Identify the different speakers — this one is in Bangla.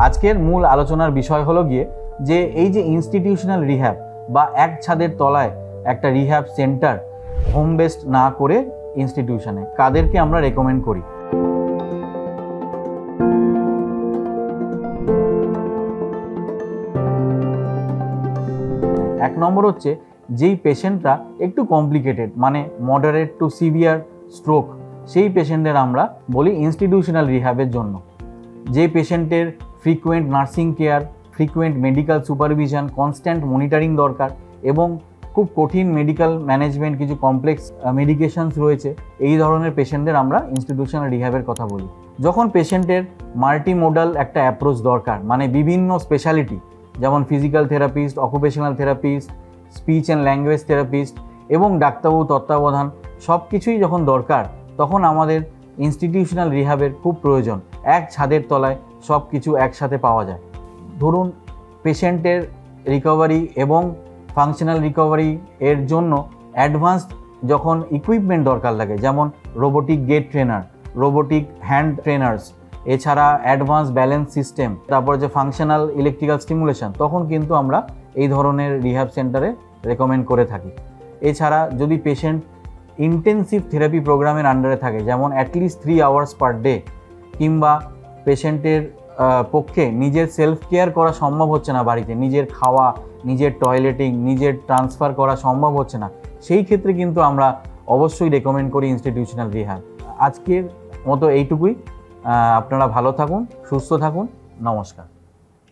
Speaker 1: আজকের মূল আলোচনার বিষয় হলো গিয়ে যে এই যে ইনস্টিটিউশনাল রিহ্যাব বা এক ছাদের তলায় একটা রিহ্যাব সেন্টার হোম বেসড না করে ইনস্টিটিউশনে কাদেরকে আমরা রেকমেন্ড করি। এক নম্বর হচ্ছে যেই পেশেন্টরা একটু কমপ্লিকেটেড, মানে মডারেট টু সিভিয়ার স্ট্রোক, সেই পেশেন্টদের আমরা বলি ইনস্টিটিউশনাল রিহ্যাবের জন্য। যে পেশেন্টের frequent nursing care, frequent medical supervision, constant monitoring দরকার এবং খুব কঠিন মেডিকেল ম্যানেজমেন্ট, কিছু কমপ্লেক্স মেডিকেশনস রয়েছে, এই ধরনের পেশেন্টদের আমরা ইনস্টিটিউশনাল রিহ্যাবের কথা বলি। যখন পেশেন্টের মাল্টিমোডাল একটা অ্যাপ্রোচ দরকার, মানে বিভিন্ন স্পেশালিটি যেমন physical therapist, occupational therapist, speech and language therapist এবং ডাক্তারবাবু তত্ত্বাবধান সব কিছুই যখন দরকার, তখন আমাদের ইনস্টিটিউশনাল রিহ্যাবের খুব প্রয়োজন। এক ছাদের তলায় সব কিছু একসাথে পাওয়া যায়। ধরুন পেশেন্টের রিকভারি এবং ফাংশনাল রিকভারি এর জন্য অ্যাডভান্সড যখন ইকুইপমেন্ট দরকার লাগে, যেমন robotic gait trainer, robotic hand trainers, এছাড়া অ্যাডভান্স ব্যালেন্স সিস্টেম, তারপর যে ফাংশনাল ইলেকট্রিক্যাল স্টিমুলেশন, তখন কিন্তু আমরা এই ধরনের রিহ্যাব সেন্টারে রেকমেন্ড করে থাকি। এছাড়া যদি পেশেন্ট ইন্টেন্সিভ থেরাপি প্রোগ্রামের আন্ডারে থাকে, যেমন অ্যাটলিস্ট 3 আওয়ার্স পার ডে, কিংবা পেশেন্টের পক্ষে নিজের সেলফ কেয়ার করা সম্ভব হচ্ছে না, বাড়িতে নিজের খাওয়া, নিজের টয়লেটিং, নিজের ট্রান্সফার করা সম্ভব হচ্ছে না, সেই ক্ষেত্রে কিন্তু আমরা অবশ্যই রেকমেন্ড করি ইনস্টিটিউশনাল রিহ্যাব। আজকের মতো এইটুকুই। আপনারা ভালো থাকুন, সুস্থ থাকুন, নমস্কার।